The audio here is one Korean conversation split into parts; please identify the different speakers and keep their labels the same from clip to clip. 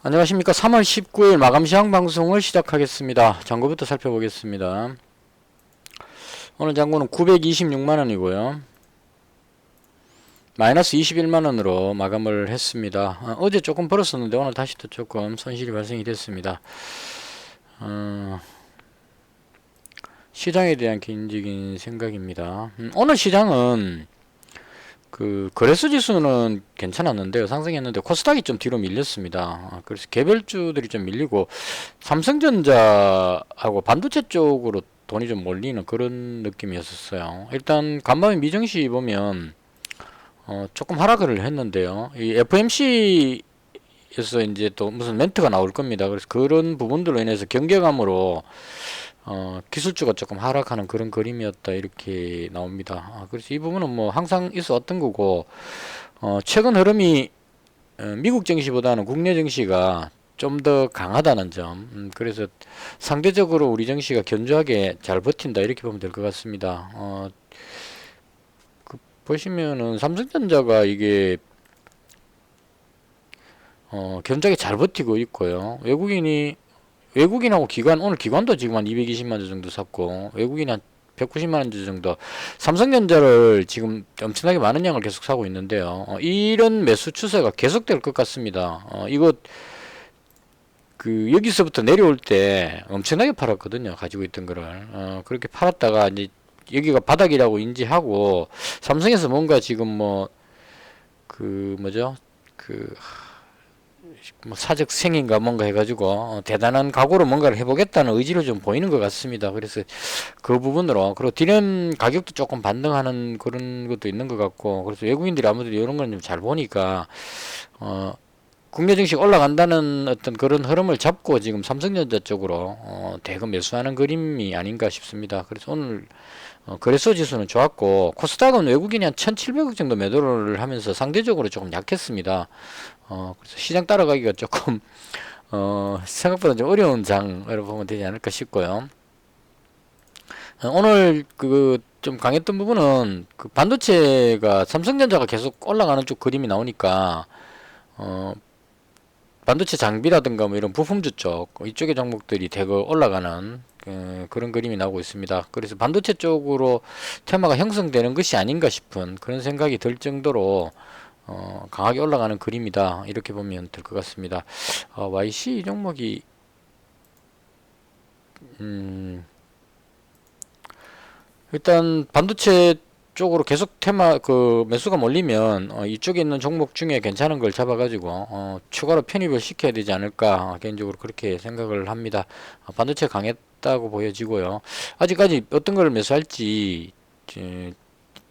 Speaker 1: 안녕하십니까. 3월 19일 마감 시황 방송을 시작하겠습니다. 장고부터 살펴보겠습니다. 오늘 장고는 926만원이고요. 마이너스 21만원으로 마감을 했습니다. 어제 조금 벌었었는데 오늘 다시 또 조금 손실이 발생이 됐습니다. 시장에 대한 개인적인 생각입니다. 오늘 시장은 거래소 지수는 괜찮았는데요. 상승했는데 코스닥이 좀 뒤로 밀렸습니다. 그래서 개별주들이 좀 밀리고 삼성전자하고 반도체 쪽으로 돈이 좀 몰리는 그런 느낌이었어요. 일단 간밤에 미증시 보면 조금 하락을 했는데요. 이 FMC에서 이제 또 무슨 멘트가 나올 겁니다. 그래서 그런 부분들로 인해서 경계감으로 기술주가 조금 하락하는 그런 그림이었다 이렇게 나옵니다. 그래서 이 부분은 뭐 항상 있어왔던 거고 최근 흐름이 미국 증시보다는 국내 증시가 좀 더 강하다는 점, 그래서 상대적으로 우리 증시가 견조하게 잘 버틴다 이렇게 보면 될 것 같습니다. 보시면은 삼성전자가 이게 견조하게 잘 버티고 있고요. 외국인하고 기관, 오늘 기관도 지금 한 220만주 정도 샀고, 외국인이 한 190만주 정도, 삼성전자를 지금 엄청나게 많은 양을 계속 사고 있는데요. 이런 매수 추세가 계속될 것 같습니다. 이거, 여기서부터 내려올 때 엄청나게 팔았거든요. 가지고 있던 거를. 그렇게 팔았다가, 이제, 여기가 바닥이라고 인지하고, 삼성에서 뭔가 지금 뭐죠? 뭐 사적 생인가 뭔가 해가지고 대단한 각오로 뭔가를 해보겠다는 의지를 좀 보이는 것 같습니다. 그래서 그 부분으로 그리고 디램 가격도 조금 반등하는 그런 것도 있는 것 같고 그래서 외국인들이 아무래도 이런 건 좀 잘 보니까 국내 증시 올라간다는 어떤 그런 흐름을 잡고 지금 삼성전자 쪽으로 대거 매수하는 그림이 아닌가 싶습니다. 그래서 오늘 거래소 지수는 좋았고 코스닥은 외국인이 한 1700억 정도 매도를 하면서 상대적으로 조금 약했습니다. 그래서 시장 따라가기가 조금 생각보다 좀 어려운 장으로 보면 되지 않을까 싶고요. 오늘 좀 강했던 부분은 반도체가 삼성전자가 계속 올라가는 쪽 그림이 나오니까 반도체 장비라든가 뭐 이런 부품주 쪽 이쪽의 종목들이 대거 올라가는 그런 그림이 나오고 있습니다. 그래서 반도체 쪽으로 테마가 형성되는 것이 아닌가 싶은 그런 생각이 들 정도로 강하게 올라가는 그림이다 이렇게 보면 될 것 같습니다. YC 종목이 일단 반도체 쪽으로 계속 테마 매수가 몰리면 이쪽에 있는 종목 중에 괜찮은 걸 잡아가지고 추가로 편입을 시켜야 되지 않을까 개인적으로 그렇게 생각을 합니다. 반도체 강했다고 보여지고요. 아직까지 어떤 걸 매수할지 지금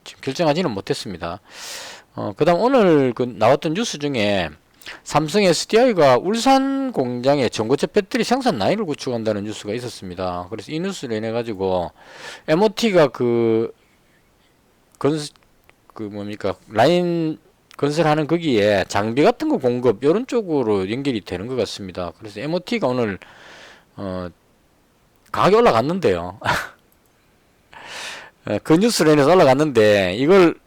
Speaker 1: 결정하지는 못했습니다. 그 다음 오늘 나왔던 뉴스 중에 삼성 SDI가 울산 공장에 전고체 배터리 생산 라인을 구축한다는 뉴스가 있었습니다. 그래서 이 뉴스를 인해 가지고 MOT가 뭡니까 라인 건설하는 거기에 장비 같은 거 공급 이런 쪽으로 연결이 되는 것 같습니다. 그래서 MOT가 오늘 강하게 올라갔는데요. 그 뉴스로 인해서 올라갔는데 이걸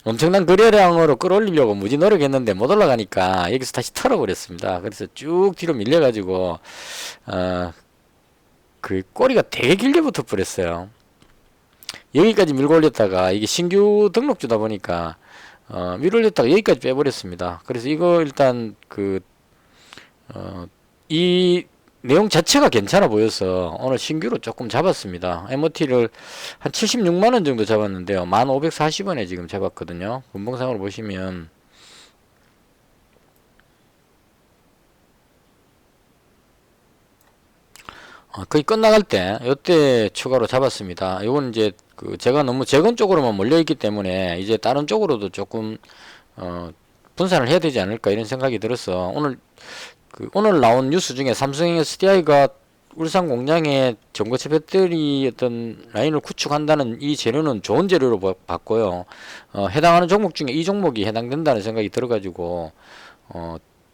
Speaker 1: 엄청난 거래량으로 끌어올리려고 무지 노력했는데 못 올라가니까 여기서 다시 털어버렸습니다. 그래서 쭉 뒤로 밀려가지고 꼬리가 되게 길게 붙어 버렸어요. 여기까지 밀고 올렸다가 이게 신규 등록주다 보니까 밀어 올렸다가 여기까지 빼버렸습니다. 그래서 이거 일단 이 내용 자체가 괜찮아 보여서 오늘 신규로 조금 잡았습니다. MOT를 한 76만원 정도 잡았는데요. 1540원에 지금 잡았거든요. 분봉상으로 보시면 거의 끝나갈 때 이때 추가로 잡았습니다. 이건 이제 제가 너무 재건 쪽으로만 몰려있기 때문에 이제 다른 쪽으로도 조금 분산을 해야 되지 않을까 이런 생각이 들어서 오늘 나온 뉴스 중에 삼성 SDI가 울산 공장에 전고체 배터리 어떤 라인을 구축한다는 이 재료는 좋은 재료로 봤고요. 해당하는 종목 중에 이 종목이 해당된다는 생각이 들어가지고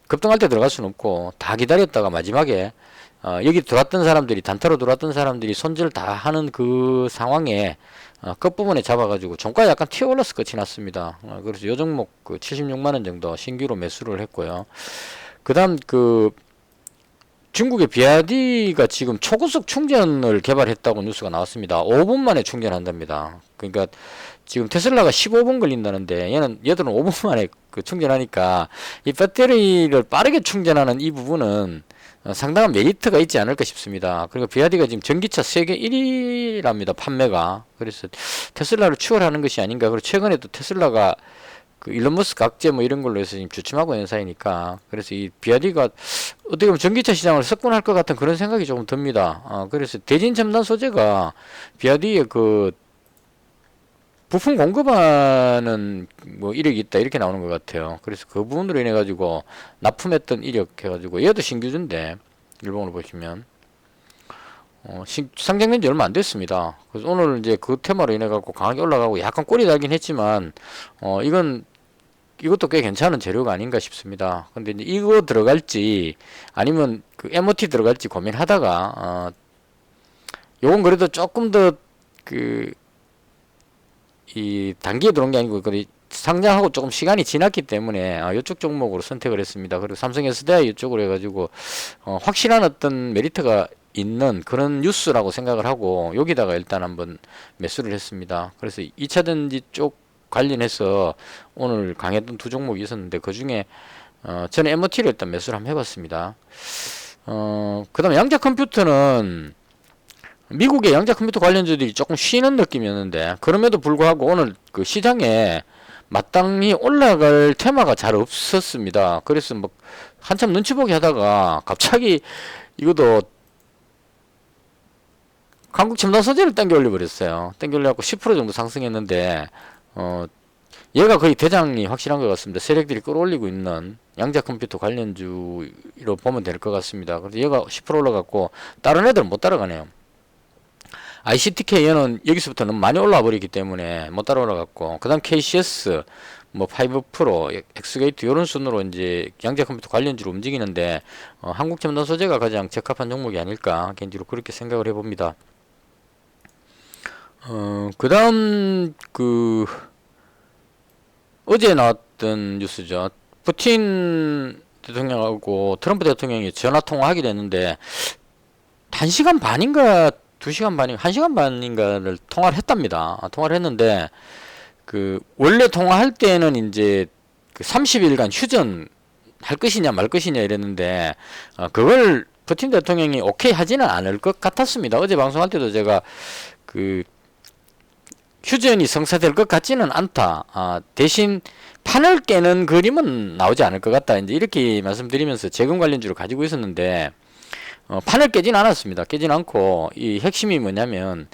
Speaker 1: 급등할 때 들어갈 수는 없고 다 기다렸다가 마지막에 여기 들어왔던 사람들이 단타로 들어왔던 사람들이 손절 다 하는 그 상황에 끝부분에 잡아가지고 종가 약간 튀어 올라서 끝이 났습니다. 그래서 요 종목 76만원 정도 신규로 매수를 했고요. 그다음 중국의 비아디가 지금 초고속 충전을 개발했다고 뉴스가 나왔습니다. 5분 만에 충전한답니다. 그러니까 지금 테슬라가 15분 걸린다는데 얘들은 5분 만에 충전하니까 이 배터리를 빠르게 충전하는 이 부분은 상당한 메리트가 있지 않을까 싶습니다. 그리고 비아디가 지금 전기차 세계 1위랍니다. 판매가. 그래서 테슬라를 추월하는 것이 아닌가. 그리고 최근에 또 테슬라가 일론 머스크 각제 뭐 이런 걸로 해서 지금 주춤하고 있는 사이니까, 그래서 이 비아디가 어떻게 보면 전기차 시장을 석권할 것 같은 그런 생각이 조금 듭니다. 그래서 대진 첨단 소재가 비아디의 부품 공급하는 뭐 이력이 있다 이렇게 나오는 것 같아요. 그래서 그 부분으로 인해 가지고 납품했던 이력 해가지고 얘도 신규주인데 일본으로 보시면 상장된 지 얼마 안 됐습니다. 그래서 오늘 이제 그 테마로 인해 갖고 강하게 올라가고 약간 꼴이 달긴 했지만 이것도 꽤 괜찮은 재료가 아닌가 싶습니다. 근데 이제 이거 들어갈지 아니면 MOT 들어갈지 고민하다가 요건 그래도 조금 더 이 단기에 들어온 게 아니고 상장하고 조금 시간이 지났기 때문에 이쪽 종목으로 선택을 했습니다. 그리고 삼성 SDI 이쪽으로 해가지고 확실한 어떤 메리트가 있는 그런 뉴스라고 생각을 하고 여기다가 일단 한번 매수를 했습니다. 그래서 2차전지 쪽 관련해서 오늘 강했던 두 종목이 있었는데 그 중에 저는 MOT를 일단 매수를 한번 해봤습니다. 그 다음에 양자 컴퓨터는 미국의 양자 컴퓨터 관련주들이 조금 쉬는 느낌이었는데 그럼에도 불구하고 오늘 시장에 마땅히 올라갈 테마가 잘 없었습니다. 그래서 뭐 한참 눈치 보기 하다가 갑자기 이것도 한국 첨단 소재를 당겨 올려버렸어요. 당겨 올려갖고 10% 정도 상승했는데 얘가 거의 대장이 확실한 것 같습니다. 세력들이 끌어올리고 있는 양자 컴퓨터 관련주로 보면 될 것 같습니다. 그래서 얘가 10% 올라갔고 다른 애들은 못 따라가네요. ICTK 얘는 여기서부터 너무 많이 올라와 버리기 때문에 못 따라 올라갔고, 그 다음 KCS, 뭐 5프로, 엑스게이트 이런 순으로 이제 양자 컴퓨터 관련주로 움직이는데 한국 첨단 소재가 가장 적합한 종목이 아닐까 개인적으로 그렇게 생각을 해봅니다. 그 다음 어제 나왔던 뉴스죠. 푸틴 대통령하고 트럼프 대통령이 전화 통화하기로 했는데 1시간 반인가 2시간 반인가 1시간 반인가를 통화를 했답니다. 통화를 했는데 원래 통화할 때는 이제 30일간 휴전 할 것이냐 말 것이냐 이랬는데 그걸 푸틴 대통령이 오케이 하지는 않을 것 같았습니다. 어제 방송할 때도 제가 휴전이 성사될 것 같지는 않다. 대신 판을 깨는 그림은 나오지 않을 것 같다. 이제 이렇게 말씀드리면서 재건 관련주를 가지고 있었는데 판을 깨진 않았습니다. 깨진 않고 이 핵심이 뭐냐면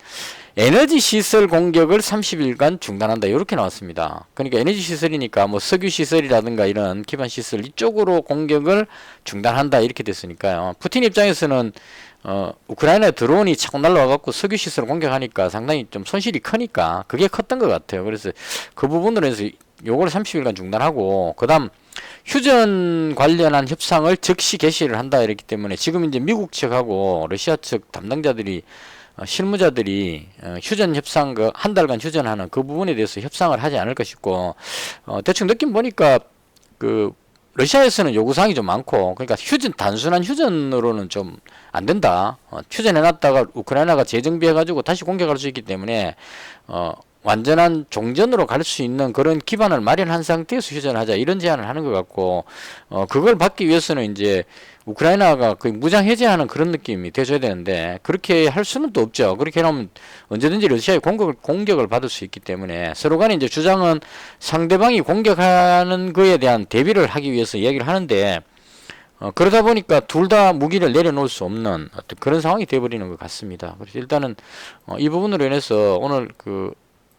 Speaker 1: 에너지 시설 공격을 30일간 중단한다 이렇게 나왔습니다. 그러니까 에너지 시설이니까 뭐 석유 시설이라든가 이런 기반 시설 이쪽으로 공격을 중단한다 이렇게 됐으니까요. 푸틴 입장에서는 우크라이나에 드론이 자꾸 날라와갖고 석유 시설을 공격하니까 상당히 좀 손실이 크니까 그게 컸던 것 같아요. 그래서 그 부분으로 해서 요걸 30일간 중단하고 그 다음 휴전 관련한 협상을 즉시 개시를 한다 이랬기 때문에 지금 이제 미국 측하고 러시아 측 담당자들이 실무자들이 휴전 협상 한 달간 휴전하는 그 부분에 대해서 협상을 하지 않을까 싶고 대충 느낌 보니까 러시아에서는 요구사항이 좀 많고 그러니까 단순한 휴전으로는 좀 안 된다. 휴전해놨다가 우크라이나가 재정비해가지고 다시 공격할 수 있기 때문에 완전한 종전으로 갈 수 있는 그런 기반을 마련한 상태에서 휴전하자 이런 제안을 하는 것 같고 그걸 받기 위해서는 이제 우크라이나가 거의 무장 해제하는 그런 느낌이 돼줘야 되는데 그렇게 할 수는 또 없죠. 그렇게 하면 언제든지 러시아의 공격을 받을 수 있기 때문에 서로 간에 이제 주장은 상대방이 공격하는 거에 대한 대비를 하기 위해서 이야기를 하는데 그러다 보니까 둘 다 무기를 내려놓을 수 없는 어떤 그런 상황이 돼버리는 것 같습니다. 그래서 일단은 이 부분으로 인해서 오늘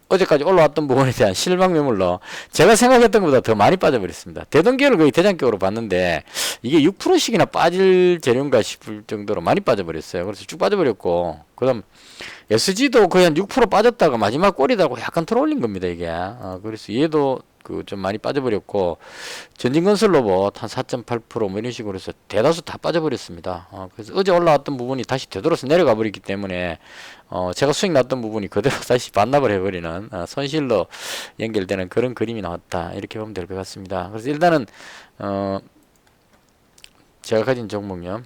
Speaker 1: 어제까지 올라왔던 부분에 대한 실망 매물로 제가 생각했던 것보다 더 많이 빠져버렸습니다. 대동기를 거의 대장격으로 봤는데 이게 6%씩이나 빠질 재료인가 싶을 정도로 많이 빠져버렸어요. 그래서 쭉 빠져버렸고 그 다음 SG도 거의 한 6% 빠졌다가 마지막 꼬리다고 약간 들어올린 겁니다 이게. 그래서 얘도 좀 많이 빠져버렸고 전진건설 로봇 한 4.8% 뭐 이런 식으로 해서 대다수 다 빠져버렸습니다. 그래서 어제 올라왔던 부분이 다시 되돌아서 내려가 버리기 때문에 제가 수익 났던 부분이 그대로 다시 반납을 해버리는 손실로 연결되는 그런 그림이 나왔다 이렇게 보면 될 것 같습니다. 그래서 일단은 제가 가진 종목이요.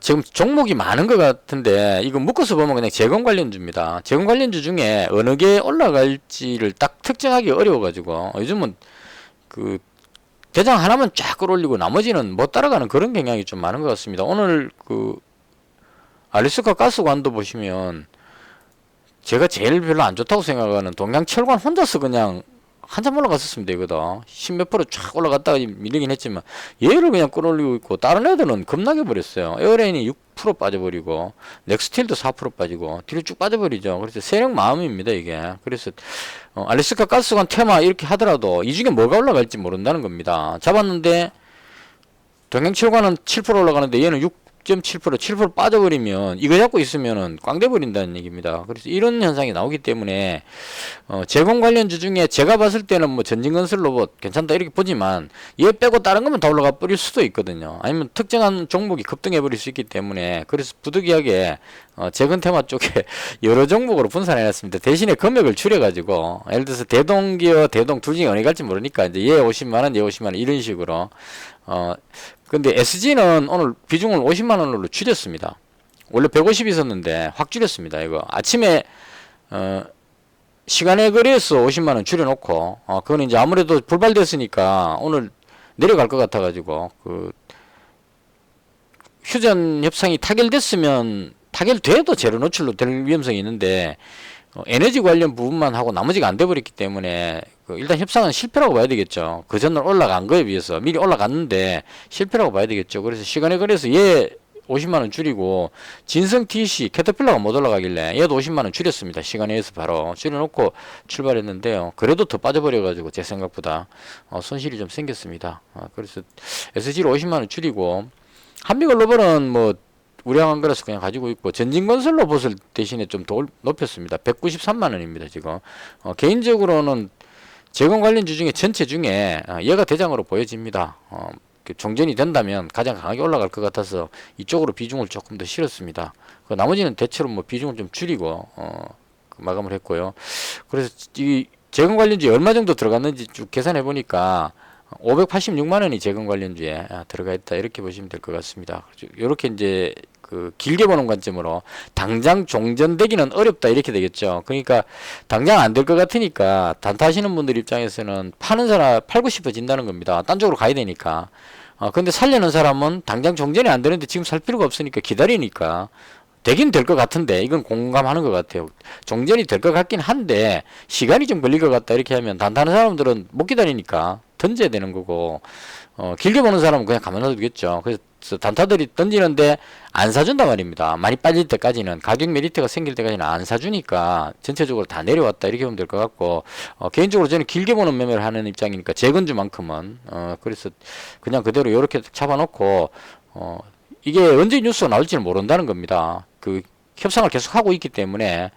Speaker 1: 지금 종목이 많은 것 같은데 이거 묶어서 보면 그냥 재건 관련주입니다. 재건 관련주 중에 어느 게 올라갈지를 딱 특정하기 어려워가지고 요즘은 그 대장 하나만 쫙 끌어올리고 나머지는 못 따라가는 그런 경향이 좀 많은 것 같습니다. 오늘 그 알래스카 가스관도 보시면 제가 제일 별로 안 좋다고 생각하는 동양철관 혼자서 그냥 한참 올라갔었습니다. 이거다 10몇 프로 쫙 올라갔다가 밀리긴 했지만 얘를 그냥 끌어올리고 있고 다른 애들은 겁나게 버렸어요. 에어레인이 6% 빠져버리고 넥스틸도 4% 빠지고 뒤로 쭉 빠져버리죠. 그래서 세력 마음입니다 이게. 그래서 알래스카 가스관 테마 이렇게 하더라도 이 중에 뭐가 올라갈지 모른다는 겁니다. 잡았는데 동양철관은 7% 올라가는데 얘는 6.7% 7% 빠져버리면 이거 잡고 있으면은 꽝 돼버린다는 얘기입니다. 그래서 이런 현상이 나오기 때문에 제공 관련주 중에 제가 봤을 때는 뭐 전진건설 로봇 괜찮다 이렇게 보지만 얘 빼고 다른 거면 다 올라가 버릴 수도 있거든요. 아니면 특정한 종목이 급등해 버릴 수 있기 때문에 그래서 부득이하게 재건 테마 쪽에 여러 종목으로 분산해 놨습니다. 대신에 금액을 줄여 가지고 예를 들어서 대동기어 대동 둘 중에 어디 갈지 모르니까 이제 얘 50만원 얘 50만원 이런 식으로 근데 SG는 오늘 비중을 50만원으로 줄였습니다. 원래 150 있었는데 확 줄였습니다. 이거 아침에 시간에 거래해서 50만원 줄여놓고 그건 이제 아무래도 불발됐으니까 오늘 내려갈 것 같아가지고 그 휴전 협상이 타결됐으면 타결돼도 재료 노출로 될 위험성이 있는데 에너지 관련 부분만 하고 나머지가 안 돼버렸기 때문에 일단 협상은 실패라고 봐야 되겠죠. 그 전날 올라간 거에 비해서 미리 올라갔는데 실패라고 봐야 되겠죠. 그래서 시간에 걸려서 얘 50만원 줄이고 진성 TC 캐터필러가 못 올라가길래 얘도 50만원 줄였습니다. 시간에 의해서 바로 줄여놓고 출발했는데요. 그래도 더 빠져버려가지고 제 생각보다 손실이 좀 생겼습니다. 그래서 SG로 50만원 줄이고 한미글로벌은 뭐 우량한 거라서 그냥 가지고 있고 전진건설 로봇을 대신에 좀 더 높였습니다. 193만원입니다. 지금 개인적으로는 재건 관련주 중에 전체 중에 얘가 대장으로 보여집니다. 종전이 된다면 가장 강하게 올라갈 것 같아서 이쪽으로 비중을 조금 더 실었습니다. 나머지는 대체로 뭐 비중을 좀 줄이고 마감을 했고요. 그래서 이 재건 관련주에 얼마 정도 들어갔는지 쭉 계산해 보니까 586만원이 재건 관련주에 들어가 있다 이렇게 보시면 될 것 같습니다. 이렇게 이제 그 길게 보는 관점으로 당장 종전되기는 어렵다 이렇게 되겠죠. 그러니까 당장 안 될 것 같으니까 단타하시는 분들 입장에서는 파는 사람 팔고 싶어진다는 겁니다. 딴 쪽으로 가야 되니까. 근데 살려는 사람은 당장 종전이 안 되는데 지금 살 필요가 없으니까 기다리니까 되긴 될 것 같은데 이건 공감하는 것 같아요. 종전이 될 것 같긴 한데 시간이 좀 걸릴 것 같다 이렇게 하면 단타하는 사람들은 못 기다리니까 던져야 되는 거고 길게 보는 사람은 그냥 가만 놔두겠죠. 그래서 단타들이 던지는데 안 사준단 말입니다. 많이 빠질 때까지는 가격 메리트가 생길 때까지는 안 사주니까 전체적으로 다 내려왔다 이렇게 보면 될 것 같고 개인적으로 저는 길게 보는 매매를 하는 입장이니까 재건주만큼은 그래서 그냥 그대로 이렇게 잡아놓고 이게 언제 뉴스가 나올지는 모른다는 겁니다. 그 협상을 계속 하고 있기 때문에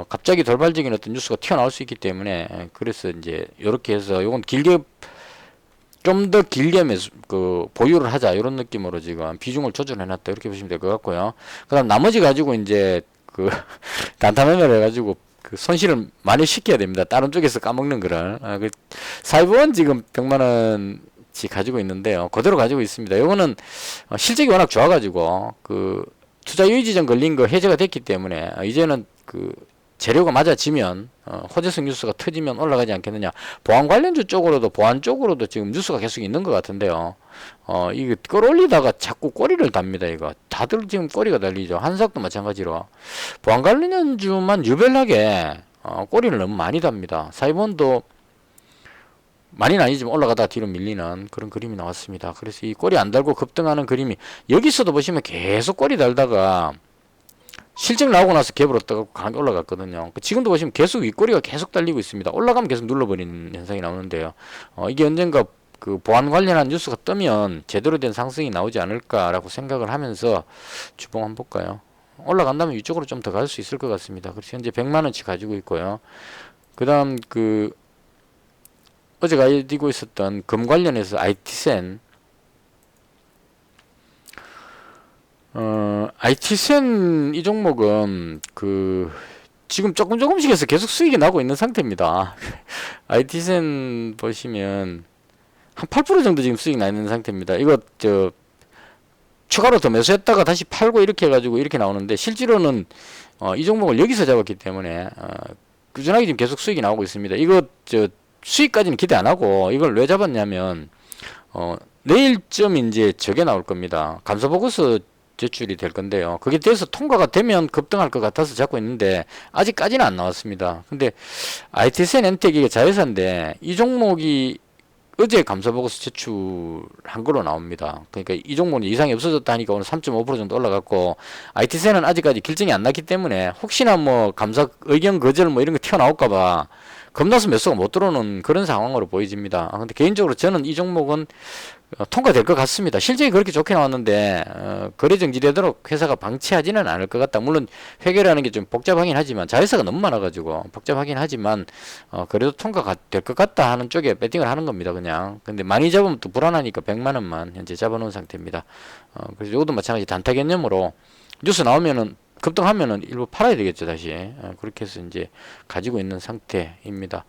Speaker 1: 갑자기 돌발적인 어떤 뉴스가 튀어나올 수 있기 때문에 그래서 이제 이렇게 해서 요건 길게 좀 더 길게 보유를 하자 이런 느낌으로 지금 비중을 조절해놨다 이렇게 보시면 될 것 같고요. 그다음 나머지 가지고 이제 그 단타 매매를 해가지고 그 손실을 많이 시켜야 됩니다. 다른 쪽에서 까먹는 거를 그 사이버원 지금 100만원치 가지고 있는데요. 그대로 가지고 있습니다. 요거는 실적이 워낙 좋아가지고 그 투자 유의지정 걸린 거 해제가 됐기 때문에 이제는 그 재료가 맞아지면 호재성 뉴스가 터지면 올라가지 않겠느냐. 보안 관련주 쪽으로도 보안 쪽으로도 지금 뉴스가 계속 있는 것 같은데요. 이거 끌어올리다가 자꾸 꼬리를 답니다. 이거 다들 지금 꼬리가 달리죠. 한삭도 마찬가지로 보안 관련주만 유별나게 꼬리를 너무 많이 답니다. 사이본도 많이는 아니지만 올라가다 뒤로 밀리는 그런 그림이 나왔습니다. 그래서 이 꼬리 안 달고 급등하는 그림이 여기서도 보시면 계속 꼬리 달다가 실적 나오고 나서 갭으로 떠갖고 강하게 올라갔거든요. 지금도 보시면 계속 윗꼬리가 계속 달리고 있습니다. 올라가면 계속 눌러버리는 현상이 나오는데요. 이게 언젠가 그 보안 관련한 뉴스가 뜨면 제대로 된 상승이 나오지 않을까라고 생각을 하면서 주봉 한번 볼까요? 올라간다면 이쪽으로 좀 더 갈 수 있을 것 같습니다. 그래서 현재 100만원치 가지고 있고요. 그 다음 어제 가지고 있었던 금 관련해서 IT센 IT센 이 종목은 지금 조금씩 해서 계속 수익이 나고 있는 상태입니다. IT센 보시면 한 8% 정도 지금 수익 나 있는 상태입니다. 이거 추가로 더 매수했다가 다시 팔고 이렇게 해가지고 이렇게 나오는데, 실제로는 이 종목을 여기서 잡았기 때문에 꾸준하게 지금 계속 수익이 나오고 있습니다. 이거 수익까지는 기대 안 하고, 이걸 왜 잡았냐면 내일쯤 이제 저게 나올 겁니다. 감사 보고서 제출이 될 건데요. 그게 돼서 통과가 되면 급등할 것 같아서 잡고 있는데 아직까지는 안 나왔습니다. 근데 ITSN 엔텍 이게 자회사인데 이 종목이 어제 감사보고서 제출한 걸로 나옵니다. 그러니까 이 종목은 이상이 없어졌다 하니까 오늘 3.5% 정도 올라갔고, ITC는 아직까지 결정이 안 났기 때문에 혹시나 뭐 감사 의견 거절 뭐 이런 거 튀어나올까봐 겁나서 매수가 못 들어오는 그런 상황으로 보여집니다. 근데 개인적으로 저는 이 종목은 통과될 것 같습니다. 실적이 그렇게 좋게 나왔는데 거래 정지되도록 회사가 방치하지는 않을 것 같다. 물론 회계라는 게 좀 복잡하긴 하지만, 자회사가 너무 많아가지고 복잡하긴 하지만 그래도 통과가 될 것 같다 하는 쪽에 배팅을 하는 겁니다. 그냥. 근데 많이 잡으면 또 불안하니까 100만 원만 현재 잡아놓은 상태입니다. 그래서 이것도 마찬가지 단타 개념으로 뉴스 나오면은 급등하면은 일부 팔아야 되겠죠, 다시. 그렇게 해서 이제 가지고 있는 상태입니다.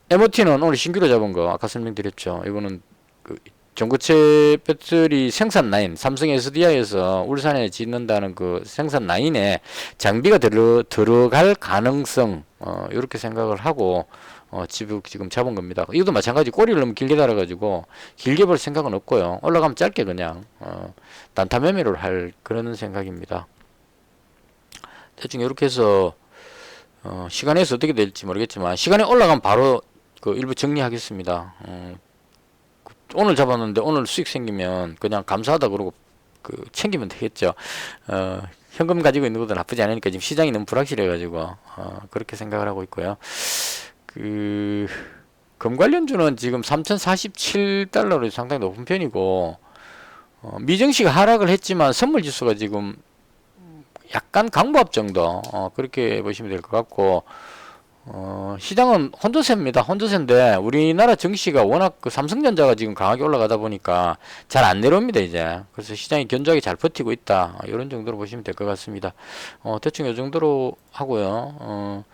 Speaker 1: MOT는 오늘 신규로 잡은 거 아까 설명드렸죠. 이거는 그 전고체 배터리 생산 라인, 삼성 SDI에서 울산에 짓는다는 그 생산 라인에 장비가 들어갈 가능성, 이렇게 생각을 하고 지금 잡은 겁니다. 이것도 마찬가지 꼬리를 너무 길게 달아가지고 길게 볼 생각은 없고요. 올라가면 짧게 그냥 단타 매매를 할 그런 생각입니다. 대충 이렇게 해서 시간에서 어떻게 될지 모르겠지만, 시간에 올라가면 바로 그 일부 정리하겠습니다. 오늘 잡았는데 오늘 수익 생기면 그냥 감사하다 그러고 챙기면 되겠죠. 현금 가지고 있는 것도 나쁘지 않으니까 지금 시장이 너무 불확실해 가지고 그렇게 생각을 하고 있고요. 금 관련주는 지금 3047달러로 상당히 높은 편이고, 미증시가 하락을 했지만 선물 지수가 지금 약간 강보합 정도, 그렇게 보시면 될 것 같고, 시장은 혼조세입니다. 혼조세인데 우리나라 증시가 워낙 그 삼성전자가 지금 강하게 올라가다 보니까 잘 안 내려옵니다, 이제. 그래서 시장이 견조하게 잘 버티고 있다, 이런 정도로 보시면 될 것 같습니다. 대충 이 정도로 하고요.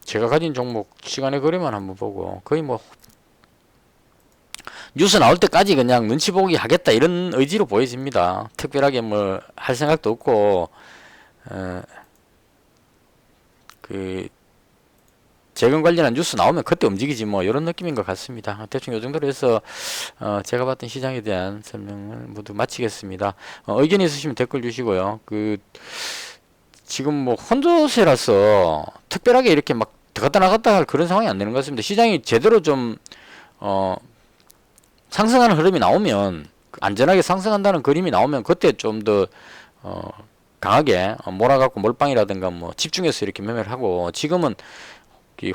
Speaker 1: 제가 가진 종목 시간의 거래만 한번 보고, 거의 뭐 뉴스 나올 때까지 그냥 눈치 보기 하겠다 이런 의지로 보여집니다. 특별하게 뭐 할 생각도 없고, 재건 관련한 뉴스 나오면 그때 움직이지 뭐, 이런 느낌인 것 같습니다. 대충 이 정도로 해서 제가 봤던 시장에 대한 설명을 모두 마치겠습니다. 의견 있으시면 댓글 주시고요. 지금 뭐 혼조세라서 특별하게 이렇게 막 들어갔다 나갔다 할 그런 상황이 안 되는 것 같습니다. 시장이 제대로 좀 상승하는 흐름이 나오면, 안전하게 상승한다는 그림이 나오면 그때 좀 더 강하게 몰아갖고 몰빵이라든가 뭐 집중해서 이렇게 매매를 하고, 지금은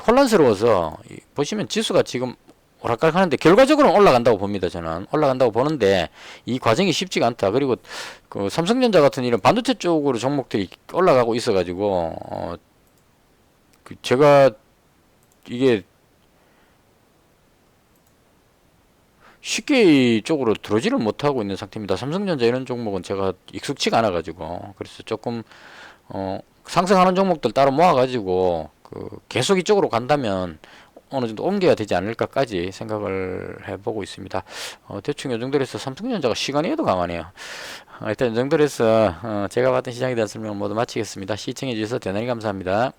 Speaker 1: 혼란스러워서 보시면 지수가 지금 오락가락 하는데 결과적으로는 올라간다고 봅니다. 저는 올라간다고 보는데 이 과정이 쉽지가 않다. 그리고 그 삼성전자 같은 이런 반도체 쪽으로 종목들이 올라가고 있어 가지고 제가 이게 쉽게 이쪽으로 들어오지를 못하고 있는 상태입니다. 삼성전자 이런 종목은 제가 익숙치가 않아 가지고, 그래서 조금 상승하는 종목들 따로 모아 가지고 계속 이쪽으로 간다면 어느 정도 옮겨야 되지 않을까까지 생각을 해보고 있습니다. 대충 이 정도로 해서 삼성전자가 시간에도 강하네요. 일단 이 정도로 해서 제가 봤던 시장에 대한 설명 모두 마치겠습니다. 시청해 주셔서 대단히 감사합니다.